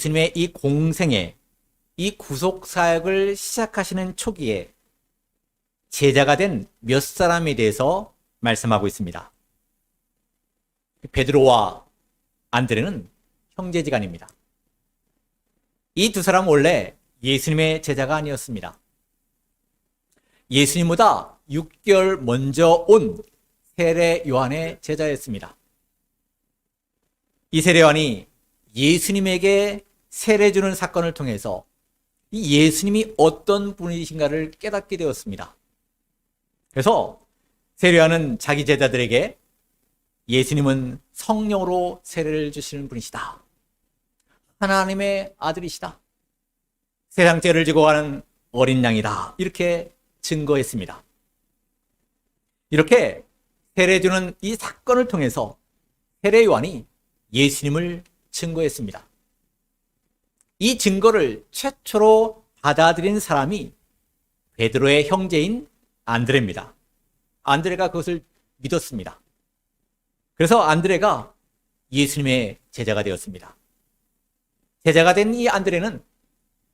예수님의 이 공생애, 이 구속사역을 시작하시는 초기에 제자가 된 몇 사람에 대해서 말씀하고 있습니다. 베드로와 안드레는 형제지간입니다. 이 두 사람은 원래 예수님의 제자가 아니었습니다. 예수님보다 6개월 먼저 온 세례 요한의 제자였습니다. 이 세례 요한이 예수님에게 세례 주는 사건을 통해서 이 예수님이 어떤 분이신가를 깨닫게 되었습니다. 그래서 세례 요한은 자기 제자들에게 예수님은 성령으로 세례를 주시는 분이시다. 하나님의 아들이시다. 세상 죄를 지고 가는 어린 양이다. 이렇게 증거했습니다. 이렇게 세례 주는 이 사건을 통해서 세례 요한이 예수님을 증거했습니다. 이 증거를 최초로 받아들인 사람이 베드로의 형제인 안드레입니다. 안드레가 그것을 믿었습니다. 그래서 안드레가 예수님의 제자가 되었습니다. 제자가 된 이 안드레는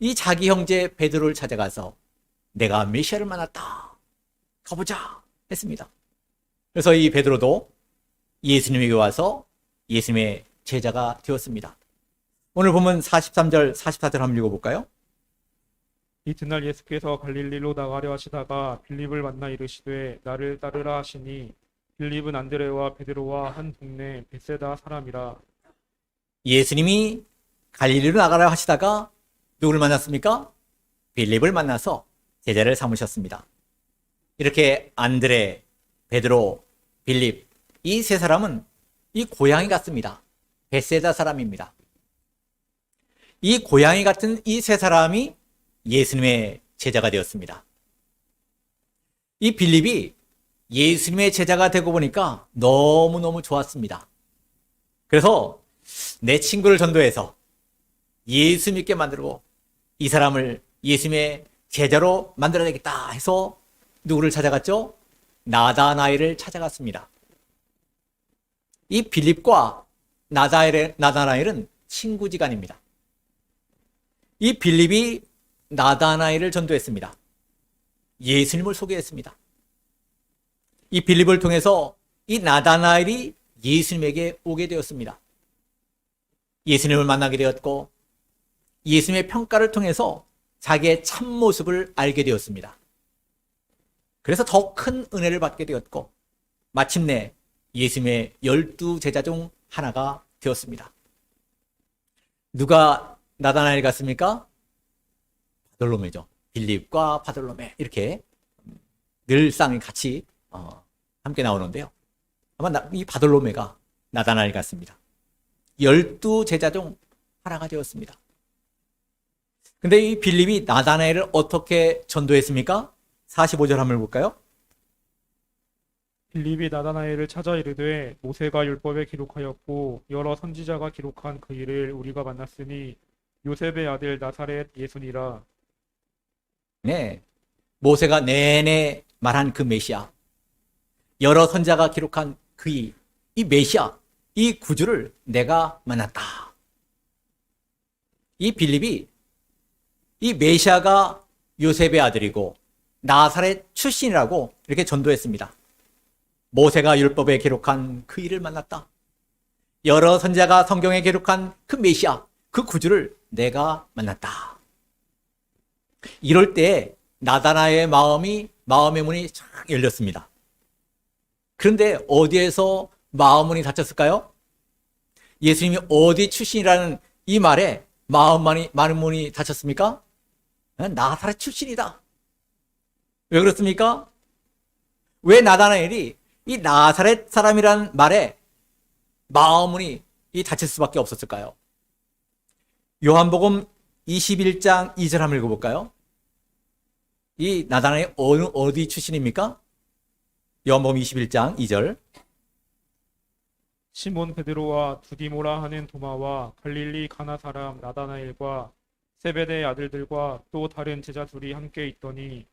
이 자기 형제 베드로를 찾아가서 내가 메시아를 만났다. 가보자 했습니다. 그래서 이 베드로도 예수님에게 와서 예수님의 제자가 되었습니다. 오늘 보면 43절, 44절 한번 읽어볼까요? 이튿날 예수께서 갈릴리로 나가려 하시다가 빌립을 만나 이르시되 나를 따르라 하시니 빌립은 안드레와 베드로와 한 동네 벳세다 사람이라. 예수님이 갈릴리로 나가려 하시다가 누구를 만났습니까? 빌립을 만나서 제자를 삼으셨습니다. 이렇게 안드레, 베드로, 빌립 이 세 사람은 이 고양이 같습니다. 벳세다 사람입니다. 이 고양이 같은 이 세 사람이 예수님의 제자가 되었습니다. 이 빌립이 예수님의 제자가 되고 보니까 너무너무 좋았습니다. 그래서 내 친구를 전도해서 예수 믿게 만들고 이 사람을 예수님의 제자로 만들어야 되겠다 해서 누구를 찾아갔죠? 나다나엘을 찾아갔습니다. 이 빌립과 나다나엘은 친구지간입니다. 이 빌립이 나다나엘을 전도했습니다. 예수님을 소개했습니다. 이 빌립을 통해서 이 나다나엘이 예수님에게 오게 되었습니다. 예수님을 만나게 되었고 예수님의 평가를 통해서 자기의 참모습을 알게 되었습니다. 그래서 더 큰 은혜를 받게 되었고 마침내 예수님의 12제자 중 하나가 되었습니다. 누가 나다나엘 같습니까? 바돌로메죠. 빌립과 바돌로메 이렇게 늘상 같이 함께 나오는데요. 아마 이 바돌로메가 나다나엘 같습니다. 12제자 중 하나가 되었습니다. 근데 이 빌립이 나다나엘을 어떻게 전도했습니까? 45절 한번 볼까요? 빌립이 나다나엘을 찾아 이르되 모세가 율법에 기록하였고 여러 선지자가 기록한 그 일을 우리가 만났으니 요셉의 아들 나사렛 예수니라. 네, 모세가 내내 말한 그 메시아, 여러 선자가 기록한 그 이 메시아, 이 구주를 내가 만났다. 이 빌립이 이 메시아가 요셉의 아들이고 나사렛 출신이라고 이렇게 전도했습니다. 모세가 율법에 기록한 그 일을 만났다. 여러 선자가 성경에 기록한 그 메시아, 그 구주를 내가 만났다. 이럴 때 나다나엘의 마음의 문이 쫙 열렸습니다. 그런데 어디에서 마음 문이 닫혔을까요? 예수님이 어디 출신이라는 이 말에 마음의 문이 닫혔습니까? 나사렛 출신이다. 왜 그렇습니까? 왜 나다나엘이 이 나사렛 사람이라는 말에 마음 문이 닫힐 수밖에 없었을까요? 요한복음 21장 2절 한번 읽어볼까요? 이 나다나엘이 어디 출신입니까? 요한복음 21장 2절. 시몬 베드로와 두디모라 하는 도마와 갈릴리 가나 사람 나다나엘과 세베대의 아들들과 또 다른 제자 둘이 함께 있더니.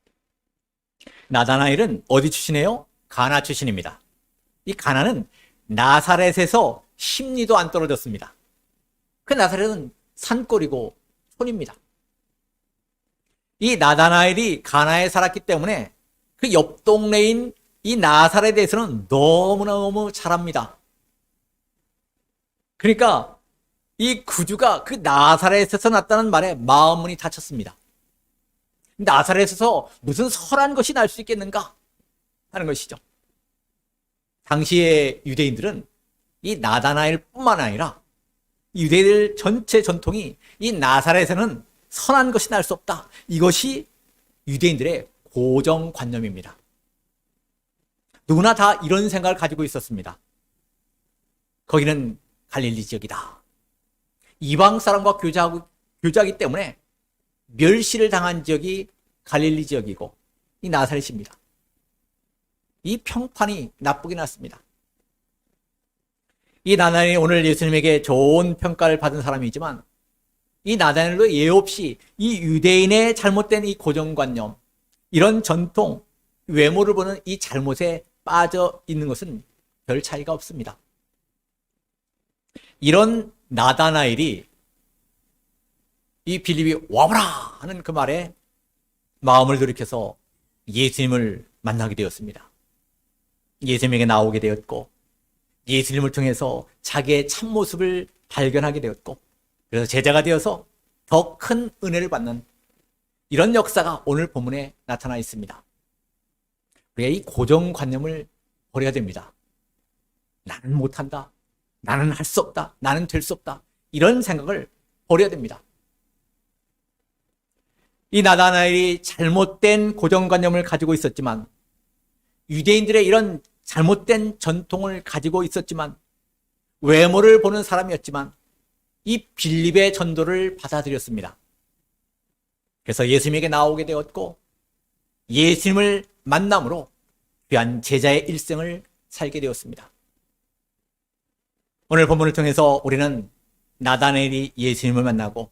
나다나엘은 어디 출신이에요? 가나 출신입니다. 이 가나는 나사렛에서 10리도 안 떨어졌습니다. 그 나사렛은 산골이고 촌입니다. 이 나다나엘이 가나에 살았기 때문에 그 옆 동네인 이 나사렛에 대해서는 너무너무 잘 압니다. 그러니까 이 구주가 그 나사렛에서 났다는 말에 마음문이 닫혔습니다. 나사렛에서 무슨 선한 것이 날 수 있겠는가 하는 것이죠. 당시의 유대인들은 이 나다나엘뿐만 아니라 유대인들 전체 전통이 이 나사렛에는 선한 것이 날 수 없다. 이것이 유대인들의 고정관념입니다. 누구나 다 이런 생각을 가지고 있었습니다. 거기는 갈릴리 지역이다. 이방 사람과 교제하기 때문에 멸시를 당한 지역이 갈릴리 지역이고 이 나사렛입니다. 이 평판이 나쁘게 났습니다. 이 나다나엘이 오늘 예수님에게 좋은 평가를 받은 사람이지만 이 나다나엘도 예 없이 이 유대인의 잘못된 이 고정관념, 이런 전통, 외모를 보는 이 잘못에 빠져 있는 것은 별 차이가 없습니다. 이런 나다나엘이 이 빌립이 와보라 하는 그 말에 마음을 돌이켜서 예수님을 만나게 되었습니다. 예수님에게 나오게 되었고 예수님을 통해서 자기의 참모습을 발견하게 되었고 그래서 제자가 되어서 더 큰 은혜를 받는 이런 역사가 오늘 본문에 나타나 있습니다. 우리가 이 고정관념을 버려야 됩니다. 나는 못한다. 나는 할 수 없다. 나는 될 수 없다. 이런 생각을 버려야 됩니다. 이 나다나엘이 잘못된 고정관념을 가지고 있었지만 유대인들의 이런 잘못된 전통을 가지고 있었지만 외모를 보는 사람이었지만 이 빌립의 전도를 받아들였습니다. 그래서 예수님에게 나오게 되었고 예수님을 만남으로 귀한 제자의 일생을 살게 되었습니다. 오늘 본문을 통해서 우리는 나다나엘이 예수님을 만나고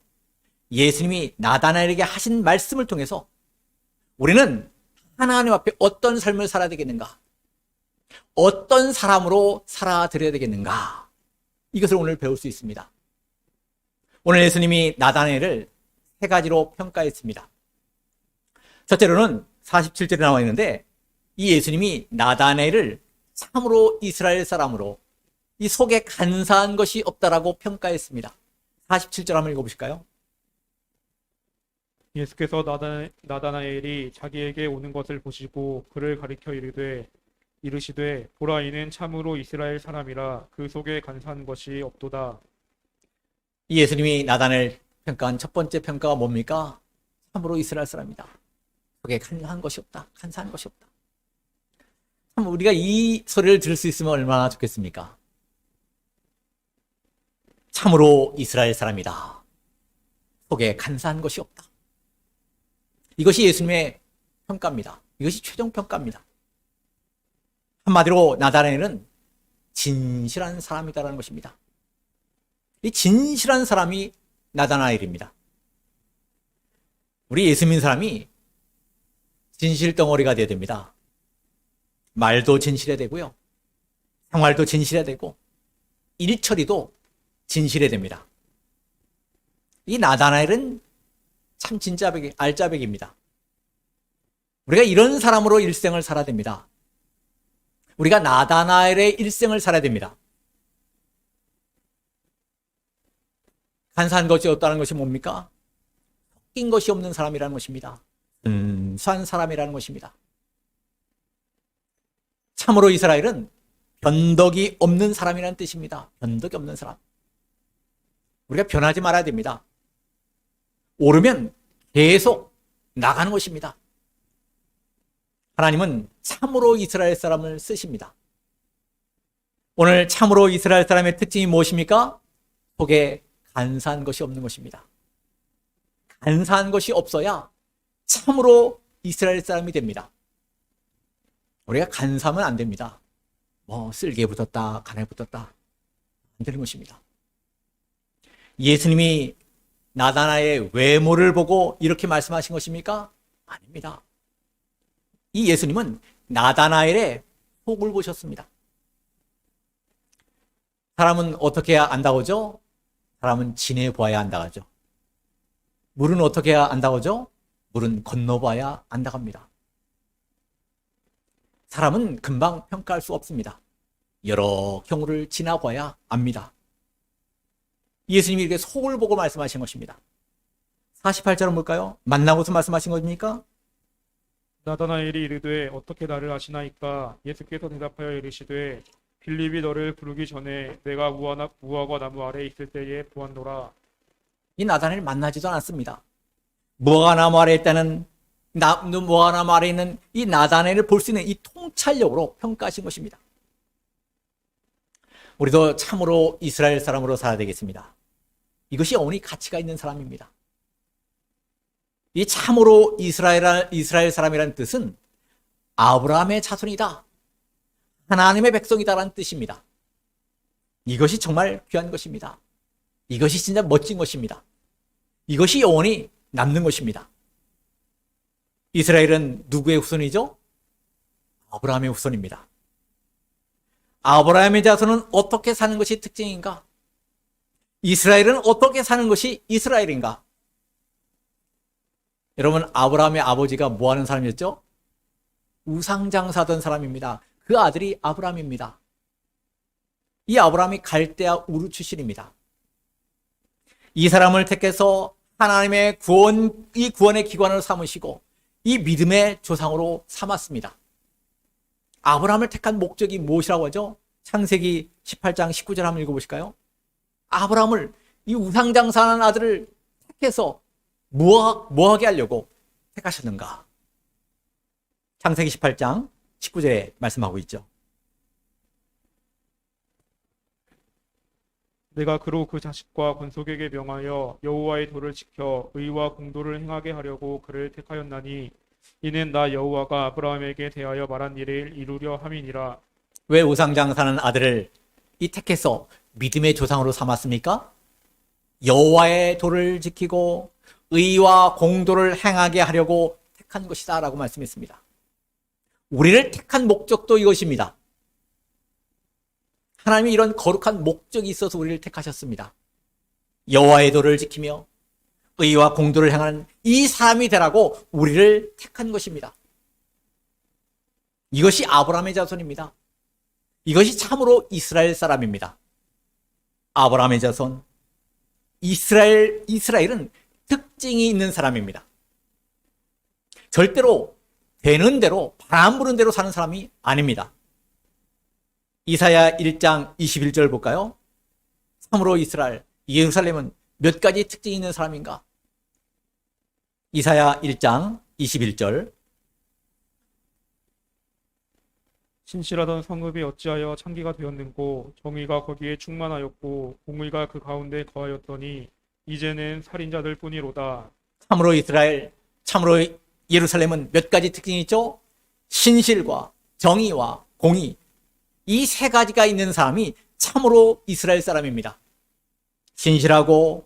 예수님이 나다나엘에게 하신 말씀을 통해서 우리는 하나님 앞에 어떤 삶을 살아야 되겠는가? 어떤 사람으로 살아드려야 되겠는가? 이것을 오늘 배울 수 있습니다. 오늘 예수님이 나다나엘을 세 가지로 평가했습니다. 첫째로는 47절에 나와 있는데 이 예수님이 나다나엘을 참으로 이스라엘 사람으로 이 속에 간사한 것이 없다라고 평가했습니다. 47절 한번 읽어보실까요? 예수께서 나다나엘이 자기에게 오는 것을 보시고 그를 가리켜 이르시되 보라 이는 참으로 이스라엘 사람이라 그 속에 간사한 것이 없도다. 이 예수님이 나다나엘 평가한 첫 번째 평가가 뭡니까? 참으로 이스라엘 사람이다. 속에 간사한 것이 없다. 간사한 것이 없다. 참 우리가 이 소리를 들을 수 있으면 얼마나 좋겠습니까? 참으로 이스라엘 사람이다. 속에 간사한 것이 없다. 이것이 예수님의 평가입니다. 이것이 최종 평가입니다. 한마디로 나다나엘은 진실한 사람이다라는 것입니다. 이 진실한 사람이 나다나엘입니다. 우리 예수 믿는 사람이 진실 덩어리가 되어야 됩니다. 말도 진실해야 되고요. 생활도 진실해야 되고 일처리도 진실해야 됩니다. 이 나다나엘은 참 알짜배기입니다. 우리가 이런 사람으로 일생을 살아야 됩니다. 우리가 나다나엘의 일생을 살아야 됩니다. 간사한 것이 없다는 것이 뭡니까? 섞인 것이 없는 사람이라는 것입니다. 순수한 사람이라는 것입니다. 참으로 이스라엘은 변덕이 없는 사람이라는 뜻입니다. 변덕이 없는 사람. 우리가 변하지 말아야 됩니다. 오르면 계속 나가는 것입니다. 하나님은 참으로 이스라엘 사람을 쓰십니다. 오늘 참으로 이스라엘 사람의 특징이 무엇입니까? 속에 간사한 것이 없는 것입니다. 간사한 것이 없어야 참으로 이스라엘 사람이 됩니다. 우리가 간사하면 안 됩니다. 쓸개 붙었다, 간에 붙었다 안 되는 것입니다. 예수님이 나다나의 외모를 보고 이렇게 말씀하신 것입니까? 아닙니다. 이 예수님은 나다나엘의 속을 보셨습니다. 사람은 어떻게 안다고죠? 사람은 지내봐야 안다고 하죠. 물은 어떻게 해야 안다고 하죠? 물은 건너봐야 안다고 합니다. 사람은 금방 평가할 수 없습니다. 여러 경우를 지나봐야 압니다. 예수님이 이렇게 속을 보고 말씀하신 것입니다. 48절은 뭘까요? 만나고서 말씀하신 겁니까? 나다나엘이 이르되 어떻게 나를 아시나이까? 예수께서 대답하여 이르시되 빌립이 너를 부르기 전에 내가 무화과 나무 아래에 있을 때에 보았노라. 이 나다나엘을 만나지도 않았습니다. 무화과 나무 아래에 있다는 무화과 나무 아래에 있는 이 나다나엘을 볼 수 있는 이 통찰력으로 평가하신 것입니다. 우리도 참으로 이스라엘 사람으로 살아야 되겠습니다. 이것이 영원히 가치가 있는 사람입니다. 이 참으로 이스라엘 사람이라는 뜻은 아브라함의 자손이다, 하나님의 백성이다라는 뜻입니다. 이것이 정말 귀한 것입니다. 이것이 진짜 멋진 것입니다. 이것이 영원히 남는 것입니다. 이스라엘은 누구의 후손이죠? 아브라함의 후손입니다. 아브라함의 자손은 어떻게 사는 것이 특징인가? 이스라엘은 어떻게 사는 것이 이스라엘인가? 여러분, 아브라함의 아버지가 뭐 하는 사람이었죠? 우상장사하던 사람입니다. 그 아들이 아브라함입니다. 이 아브라함이 갈대아 우르 출신입니다. 이 사람을 택해서 하나님의 이 구원의 기관으로 삼으시고 이 믿음의 조상으로 삼았습니다. 아브라함을 택한 목적이 무엇이라고 하죠? 창세기 18장 19절 한번 읽어보실까요? 아브라함을, 이 우상장사하는 아들을 택해서 뭐하게 하려고 택하셨는가? 창세기 18장 19절에 말씀하고 있죠. 내가 그로 그 자식과 권속에게 명하여 여호와의 도를 지켜 의와 공도를 행하게 하려고 그를 택하였나니 이는 나 여호와가 아브라함에게 대하여 말한 일을 이루려 함이니라. 왜 우상장사하는 아들을 이 택해서 믿음의 조상으로 삼았습니까? 여호와의 도를 지키고 의와 공도를 행하게 하려고 택한 것이다 라고 말씀했습니다. 우리를 택한 목적도 이것입니다. 하나님이 이런 거룩한 목적이 있어서 우리를 택하셨습니다. 여호와의 도를 지키며 의와 공도를 행하는 이 사람이 되라고 우리를 택한 것입니다. 이것이 아브라함의 자손입니다. 이것이 참으로 이스라엘 사람입니다. 아브라함의 자손, 이스라엘은 특징이 있는 사람입니다. 절대로 되는 대로, 바람 부는 대로 사는 사람이 아닙니다. 이사야 1장 21절 볼까요? 참으로 예루살렘은 몇 가지 특징이 있는 사람인가? 이사야 1장 21절. 신실하던 성읍이 어찌하여 창기가 되었는고 정의가 거기에 충만하였고 공의가 그 가운데 거하였더니 이제는 살인자들 뿐이로다. 참으로 예루살렘은 몇 가지 특징이 있죠? 신실과 정의와 공의, 이 세 가지가 있는 사람이 참으로 이스라엘 사람입니다. 신실하고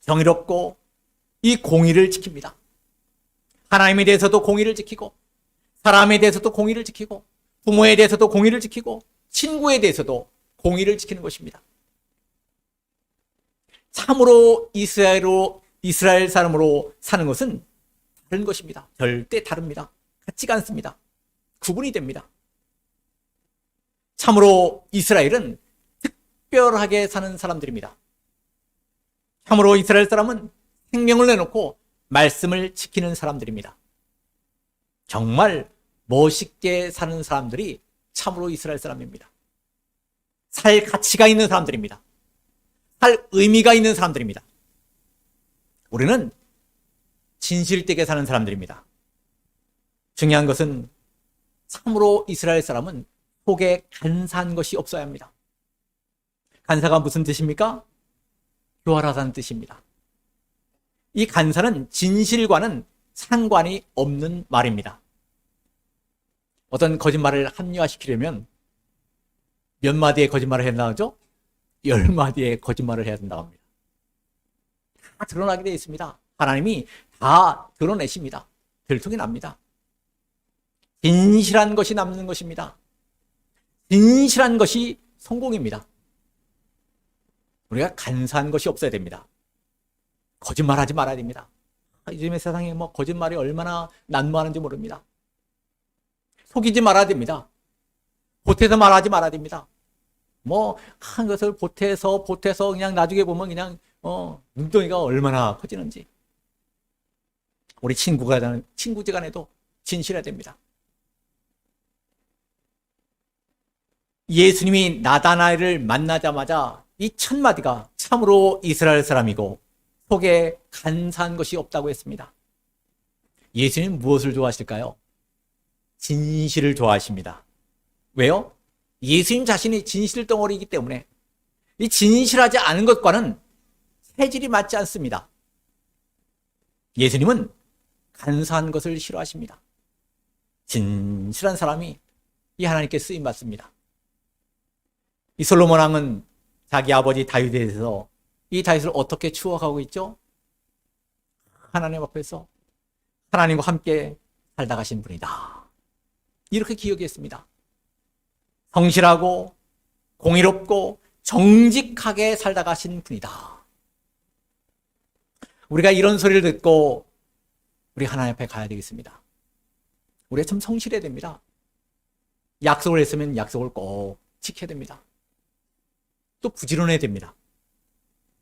정의롭고 이 공의를 지킵니다. 하나님에 대해서도 공의를 지키고, 사람에 대해서도 공의를 지키고, 부모에 대해서도 공의를 지키고, 친구에 대해서도 공의를 지키는 것입니다. 참으로 이스라엘 사람으로 사는 것은 다른 것입니다. 절대 다릅니다. 같지가 않습니다. 구분이 됩니다. 참으로 이스라엘은 특별하게 사는 사람들입니다. 참으로 이스라엘 사람은 생명을 내놓고 말씀을 지키는 사람들입니다. 정말 멋있게 사는 사람들이 참으로 이스라엘 사람입니다. 살 가치가 있는 사람들입니다. 살 의미가 있는 사람들입니다. 우리는 진실되게 사는 사람들입니다. 중요한 것은 참으로 이스라엘 사람은 속에 간사한 것이 없어야 합니다. 간사가 무슨 뜻입니까? 교활하다는 뜻입니다. 이 간사는 진실과는 상관이 없는 말입니다. 어떤 거짓말을 합리화시키려면 몇 마디의 거짓말을 해야 된다고 하죠? 10마디의 거짓말을 해야 된다고 합니다. 다 드러나게 되어 있습니다. 하나님이 다 드러내십니다. 들통이 납니다. 진실한 것이 남는 것입니다. 진실한 것이 성공입니다. 우리가 간사한 것이 없어야 됩니다. 거짓말하지 말아야 됩니다. 요즘의 세상에 뭐 거짓말이 얼마나 난무하는지 모릅니다. 속이지 말아야 됩니다. 보태서 말하지 말아야 됩니다. 뭐 한 것을 보태서 그냥 나중에 보면 그냥 눈덩이가 얼마나 커지는지. 우리 친구지간에도 진실해야 됩니다. 예수님이 나다나엘을 만나자마자 이 첫 마디가 참으로 이스라엘 사람이고 속에 간사한 것이 없다고 했습니다. 예수님은 무엇을 좋아하실까요? 진실을 좋아하십니다. 왜요? 예수님 자신이 진실 덩어리이기 때문에 이 진실하지 않은 것과는 체질이 맞지 않습니다. 예수님은 간사한 것을 싫어하십니다. 진실한 사람이 이 하나님께 쓰임 받습니다. 이 솔로몬 왕은 자기 아버지 다윗에 대해서 이 다윗을 어떻게 추억하고 있죠? 하나님 앞에서 하나님과 함께 살다 가신 분이다. 이렇게 기억했습니다. 성실하고 공의롭고 정직하게 살다 가신 분이다. 우리가 이런 소리를 듣고 우리 하나님 앞에 가야 되겠습니다. 우리가 참 성실해야 됩니다. 약속을 했으면 약속을 꼭 지켜야 됩니다. 또 부지런해야 됩니다.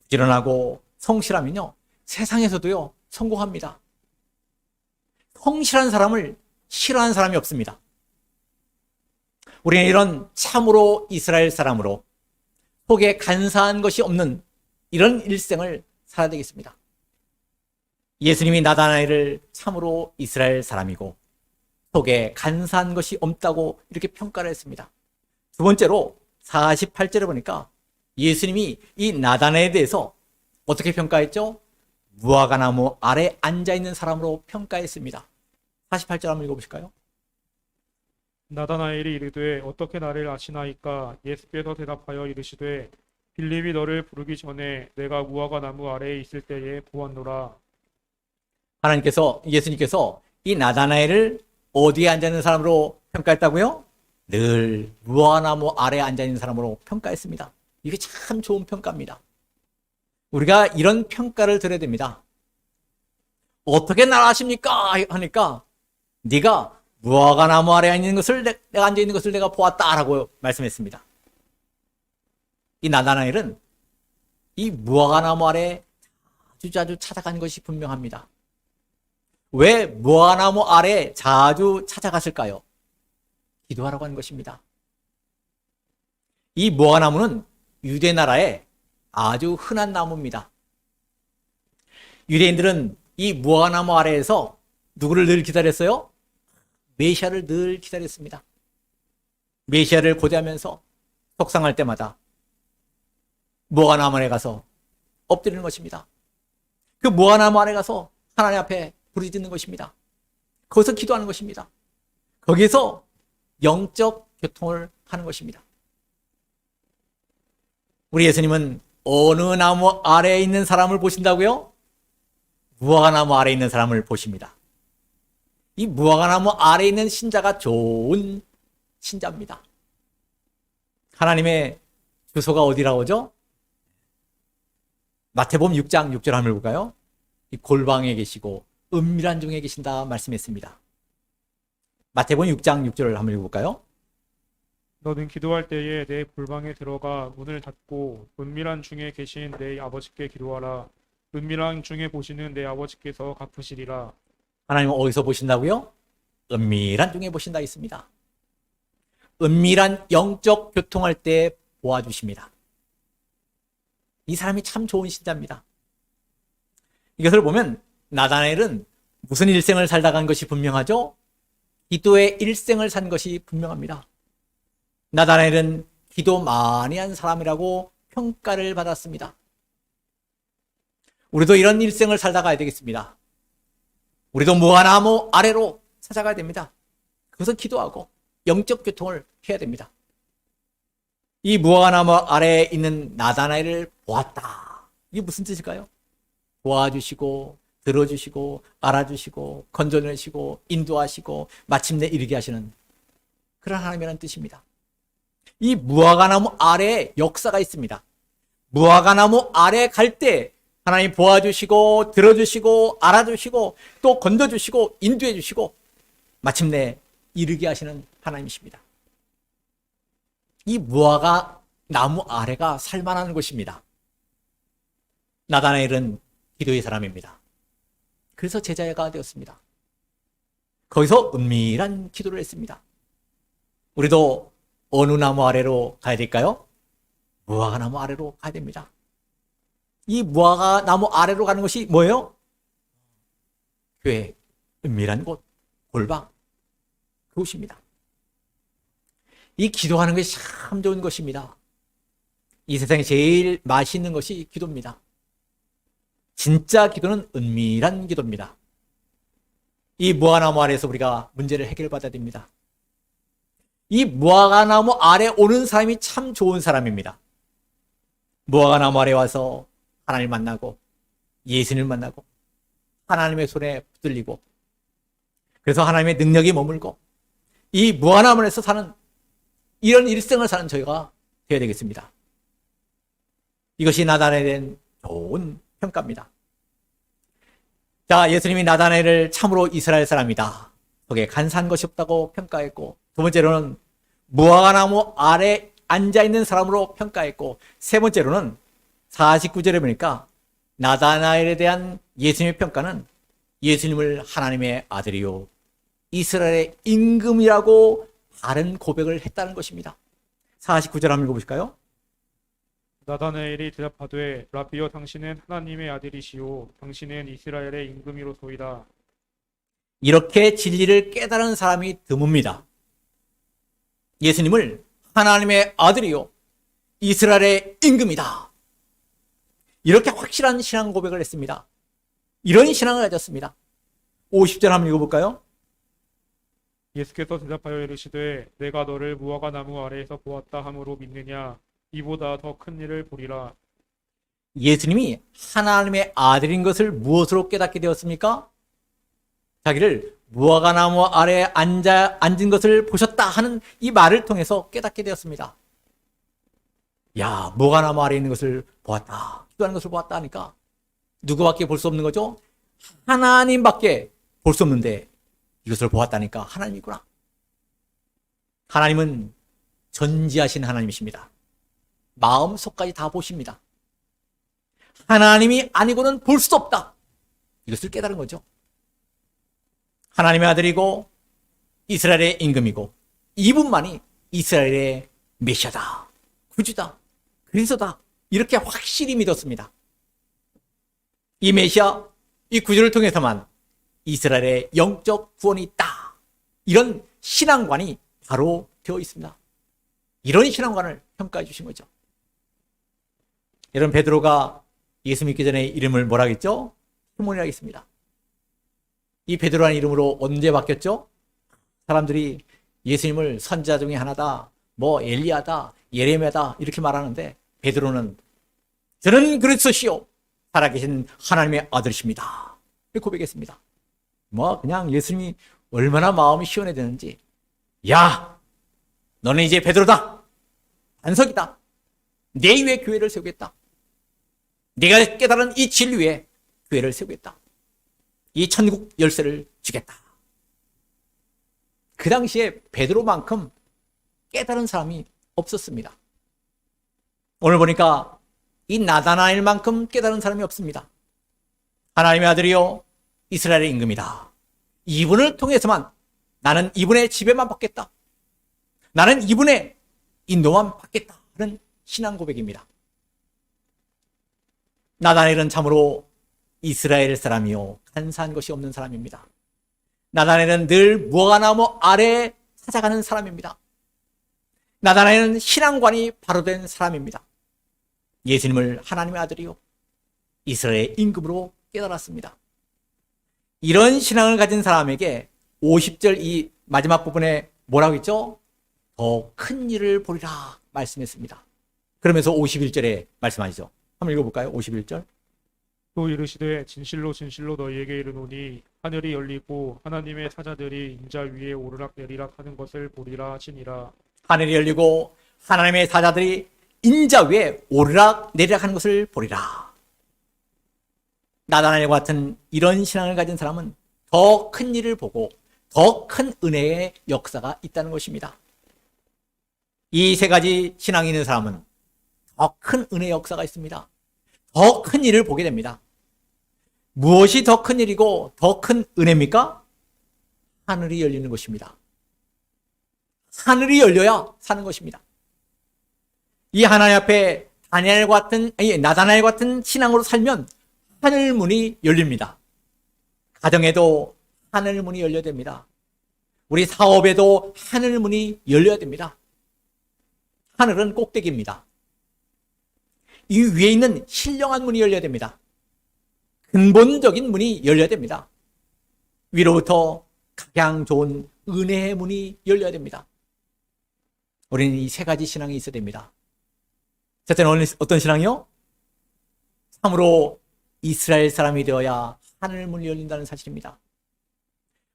부지런하고 성실하면요, 세상에서도요, 성공합니다. 성실한 사람을 싫어하는 사람이 없습니다. 우리는 이런 참으로 이스라엘 사람으로 속에 간사한 것이 없는 이런 일생을 살아야 되겠습니다. 예수님이 나다나엘을 참으로 이스라엘 사람이고 속에 간사한 것이 없다고 이렇게 평가를 했습니다. 두 번째로 48절에 보니까 예수님이 이 나다나엘에 대해서 어떻게 평가했죠? 무화과나무 아래 앉아있는 사람으로 평가했습니다. 48절 한번 읽어보실까요? 나다나엘이 이르되 어떻게 나를 아시나이까? 예수께서 대답하여 이르시되 빌립이 너를 부르기 전에 내가 무화과 나무 아래에 있을 때에 보았노라. 예수님께서 이 나다나엘을 어디에 앉아있는 사람으로 평가했다고요? 늘 무화과나무 아래에 앉아있는 사람으로 평가했습니다. 이게 참 좋은 평가입니다. 우리가 이런 평가를 들어야 됩니다. 어떻게 날 아십니까? 하니까 네가 무화과나무 아래에 앉는 것을 내가 앉아 있는 것을 내가 보았다라고 말씀했습니다. 이 나다나엘은 이 무화과나무 아래 자주 찾아간 것이 분명합니다. 왜 무화과나무 아래 자주 찾아갔을까요? 기도하라고 하는 것입니다. 이 무화과나무는 유대 나라에 아주 흔한 나무입니다. 유대인들은 이 무화과나무 아래에서 누구를 늘 기다렸어요? 메시아를 늘 기다렸습니다. 메시아를 고대하면서 속상할 때마다 무화과나무 아래 가서 엎드리는 것입니다. 그 무화과나무 아래 가서 하나님 앞에 부르짖는 것입니다. 거기서 기도하는 것입니다. 거기서 영적 교통을 하는 것입니다. 우리 예수님은 어느 나무 아래에 있는 사람을 보신다고요? 무화과나무 아래에 있는 사람을 보십니다. 이 무화과나무 아래에 있는 신자가 좋은 신자입니다. 하나님의 주소가 어디라고 하죠? 마태복음 6장 6절 한번 볼까요? 이 골방에 계시고 은밀한 중에 계신다 말씀했습니다. 마태복음 6장 6절을 한번 읽어볼까요? 너는 기도할 때에 내 골방에 들어가 문을 닫고 은밀한 중에 계신 내 아버지께 기도하라. 은밀한 중에 보시는 내 아버지께서 갚으시리라. 하나님은 어디서 보신다고요? 은밀한 중에 보신다 있습니다. 은밀한 영적 교통할 때 도와주십니다. 이 사람이 참 좋은 신자입니다. 이것을 보면 나다나엘은 무슨 일생을 살다 간 것이 분명하죠? 기도의 일생을 산 것이 분명합니다. 나다나엘은 기도 많이 한 사람이라고 평가를 받았습니다. 우리도 이런 일생을 살다 가야 되겠습니다. 우리도 무화과나무 아래로 찾아가야 됩니다. 거기서 기도하고 영적 교통을 해야 됩니다. 이 무화과나무 아래에 있는 나다나엘을 보았다. 이게 무슨 뜻일까요? 도와주시고 들어주시고 알아주시고 건져내시고 인도하시고 마침내 이르게 하시는 그런 하나님이라는 뜻입니다. 이 무화과나무 아래에 역사가 있습니다. 무화과 나무 아래 갈 때 하나님 보아주시고 들어주시고 알아주시고 또 건져주시고 인도해 주시고 마침내 이르게 하시는 하나님이십니다. 이 무화과 나무 아래가 살만한 곳입니다. 나다나엘은 기도의 사람입니다. 그래서 제자가 되었습니다. 거기서 은밀한 기도를 했습니다. 우리도 어느 나무 아래로 가야 될까요? 무화과 나무 아래로 가야 됩니다. 이 무화과 나무 아래로 가는 것이 뭐예요? 교회, 은밀한 곳, 골방, 그곳입니다. 이 기도하는 것이 참 좋은 것입니다. 이 세상에 제일 맛있는 것이 기도입니다. 진짜 기도는 은밀한 기도입니다. 이 무화과나무 아래에서 우리가 문제를 해결받아야 됩니다. 이 무화과나무 아래 오는 사람이 참 좋은 사람입니다. 무화과나무 아래 와서 하나님 만나고 예수님을 만나고 하나님의 손에 붙들리고 그래서 하나님의 능력이 머물고 이 무화과나무 아래에서 사는 이런 일생을 사는 저희가 되어야 되겠습니다. 이것이 나단에 대한 좋은 평가입니다. 자, 예수님이 나다나엘을 참으로 이스라엘 사람이다. 속에 간사한 것이 없다고 평가했고, 두 번째로는 무화과나무 아래 앉아있는 사람으로 평가했고, 세 번째로는 49절에 보니까 나다나엘에 대한 예수님의 평가는 예수님을 하나님의 아들이요 이스라엘의 임금이라고 바른 고백을 했다는 것입니다. 49절 한번 읽어보실까요? 나다나엘이 대답하되 라비여 당신은 하나님의 아들이시요 당신은 이스라엘의 임금이로소이다. 이렇게 진리를 깨달은 사람이 드뭅니다. 예수님을 하나님의 아들이요 이스라엘의 임금이다. 이렇게 확실한 신앙 고백을 했습니다. 이런 신앙을 가졌습니다. 50절 한번 읽어볼까요? 예수께서 대답하여 이르시되 내가 너를 무화과 나무 아래에서 보았다 함으로 믿느냐 이보다 더 큰 일을 보리라. 예수님이 하나님의 아들인 것을 무엇으로 깨닫게 되었습니까? 자기를 무화과나무 아래에 앉은 것을 보셨다 하는 이 말을 통해서 깨닫게 되었습니다. 야, 무화과나무 아래에 있는 것을 보았다. 기도하는 것을 보았다 하니까 누구밖에 볼 수 없는 거죠? 하나님밖에 볼 수 없는데 이것을 보았다니까 하나님이구나. 하나님은 전지하신 하나님이십니다. 마음속까지 다 보십니다. 하나님이 아니고는 볼 수 없다. 이것을 깨달은 거죠. 하나님의 아들이고 이스라엘의 임금이고 이분만이 이스라엘의 메시아다, 구주다, 그리스도다. 이렇게 확실히 믿었습니다. 이 메시아, 이 구주를 통해서만 이스라엘의 영적 구원이 있다. 이런 신앙관이 바로 되어 있습니다. 이런 신앙관을 평가해 주신 거죠. 여러분, 베드로가 예수 믿기 전에 이름을 뭐라 했죠? 시몬이라고 했습니다. 이 베드로라는 이름으로 언제 바뀌었죠? 사람들이 예수님을 선지자 중에 하나다, 뭐 엘리야다, 예레미야다 이렇게 말하는데 베드로는 저는 그리스도시요 살아계신 하나님의 아들이십니다. 이렇게 고백했습니다. 뭐 그냥 예수님이 얼마나 마음이 시원해지는지, 야, 너는 이제 베드로다, 반석이다, 내 위에 교회를 세우겠다, 네가 깨달은 이 진리에 교회를 세우겠다, 이 천국 열쇠를 주겠다. 그 당시에 베드로만큼 깨달은 사람이 없었습니다. 오늘 보니까 이 나다나엘만큼 깨달은 사람이 없습니다. 하나님의 아들이요 이스라엘의 임금이다. 이분을 통해서만 나는 이분의 지배만 받겠다, 나는 이분의 인도만 받겠다 하는 신앙 고백입니다. 나다나엘은 참으로 이스라엘 사람이요 간사한 것이 없는 사람입니다. 나다나엘은 늘 무화과나무 아래에 찾아가는 사람입니다. 나다나엘은 신앙관이 바로 된 사람입니다. 예수님을 하나님의 아들이요 이스라엘의 임금으로 깨달았습니다. 이런 신앙을 가진 사람에게 50절 이 마지막 부분에 뭐라고 했죠? 더 큰 일을 보리라 말씀했습니다. 그러면서 51절에 말씀하시죠. 한번 읽어볼까요? 51절. 또 이르시되 진실로 진실로 너희에게 이르노니 하늘이 열리고 하나님의 사자들이 인자 위에 오르락 내리락 하는 것을 보리라 하시니라. 하늘이 열리고 하나님의 사자들이 인자 위에 오르락 내리락 하는 것을 보리라. 나다나엘과 같은 이런 신앙을 가진 사람은 더 큰 일을 보고 더 큰 은혜의 역사가 있다는 것입니다. 이 세 가지 신앙이 있는 사람은 더 큰 은혜의 역사가 있습니다. 더 큰 일을 보게 됩니다. 무엇이 더 큰 일이고 더 큰 은혜입니까? 하늘이 열리는 것입니다. 하늘이 열려야 사는 것입니다. 이 하나님 앞에 나다나엘 같은 신앙으로 살면 하늘 문이 열립니다. 가정에도 하늘 문이 열려야 됩니다. 우리 사업에도 하늘 문이 열려야 됩니다. 하늘은 꼭대기입니다. 이 위에 있는 신령한 문이 열려야 됩니다. 근본적인 문이 열려야 됩니다. 위로부터 가장 좋은 은혜의 문이 열려야 됩니다. 우리는 이 세 가지 신앙이 있어야 됩니다. 첫째는 어떤 신앙이요? 참으로 이스라엘 사람이 되어야 하늘 문이 열린다는 사실입니다.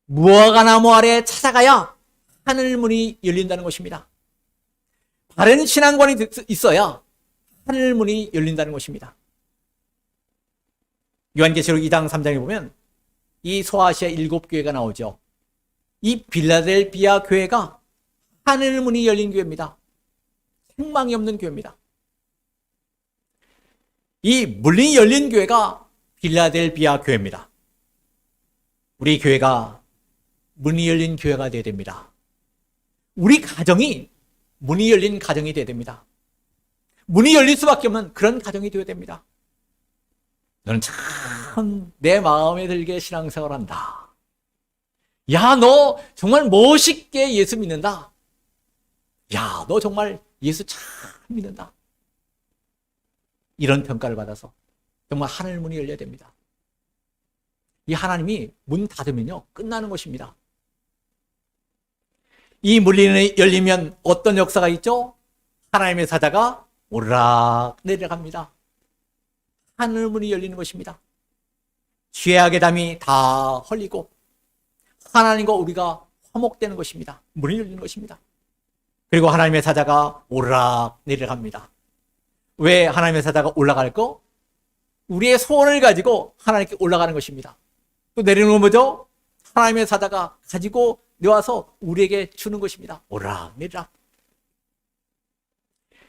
무화과 나무 아래 찾아가야 하늘 문이 열린다는 것입니다. 바른 신앙관이 있어야 하늘 문이 열린다는 것입니다. 요한계시록 2장 3장에 보면 이 소아시아 7교회가 나오죠. 이 빌라델비아 교회가 하늘 문이 열린 교회입니다. 생망이 없는 교회입니다. 이 문이 열린 교회가 빌라델비아 교회입니다. 우리 교회가 문이 열린 교회가 되어야 됩니다. 우리 가정이 문이 열린 가정이 되어야 됩니다. 문이 열릴 수밖에 없는 그런 가정이 되어야 됩니다. 너는 참 내 마음에 들게 신앙생활 한다. 야, 너 정말 멋있게 예수 믿는다. 야, 너 정말 예수 참 믿는다. 이런 평가를 받아서 정말 하늘 문이 열려야 됩니다. 이 하나님이 문 닫으면요 끝나는 것입니다. 이 문이 열리면 어떤 역사가 있죠? 하나님의 사자가 오르락 내려갑니다. 하늘 문이 열리는 것입니다. 죄악의 담이 다 헐리고 하나님과 우리가 화목되는 것입니다. 문이 열리는 것입니다. 그리고 하나님의 사자가 오르락 내려갑니다. 왜 하나님의 사자가 올라갈 거? 우리의 소원을 가지고 하나님께 올라가는 것입니다. 또 내리는 건 뭐죠? 하나님의 사자가 가지고 내와서 우리에게 주는 것입니다. 오르락 내리락.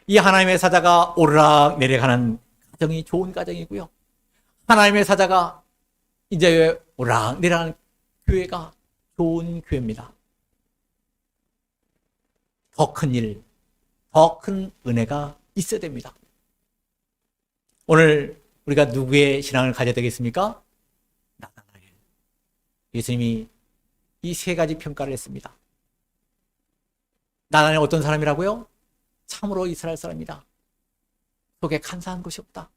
이 하나님의 사자가 오르락 내려가는 가정이 좋은 가정이고요. 하나님의 사자가 이제 오르락 내려가는 교회가 좋은 교회입니다. 더 큰 일, 더 큰 은혜가 있어야 됩니다. 오늘 우리가 누구의 신앙을 가져야 되겠습니까? 나다나엘. 예수님이 이 세 가지 평가를 했습니다. 나다나엘 어떤 사람이라고요? 참으로 이스라엘 사람이다. 속에 간사한 것이 없다.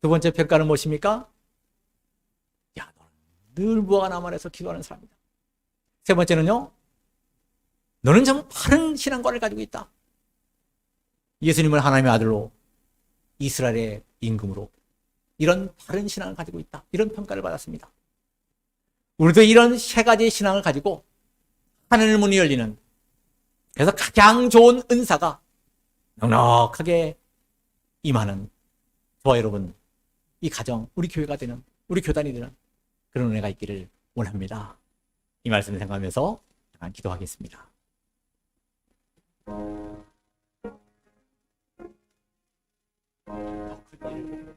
두 번째 평가는 무엇입니까? 야, 너는 늘 무화과 나무 아래서 기도하는 사람이다. 세 번째는요, 너는 좀 바른 신앙관을 가지고 있다. 예수님을 하나님의 아들로 이스라엘의 임금으로 이런 바른 신앙을 가지고 있다. 이런 평가를 받았습니다. 우리도 이런 세 가지의 신앙을 가지고 하늘 문이 열리는, 그래서 가장 좋은 은사가 넉넉하게 임하는 저와 여러분, 이 가정, 우리 교회가 되는, 우리 교단이 되는 그런 은혜가 있기를 원합니다. 이 말씀을 생각하면서 잠깐 기도하겠습니다. 더 큰 일을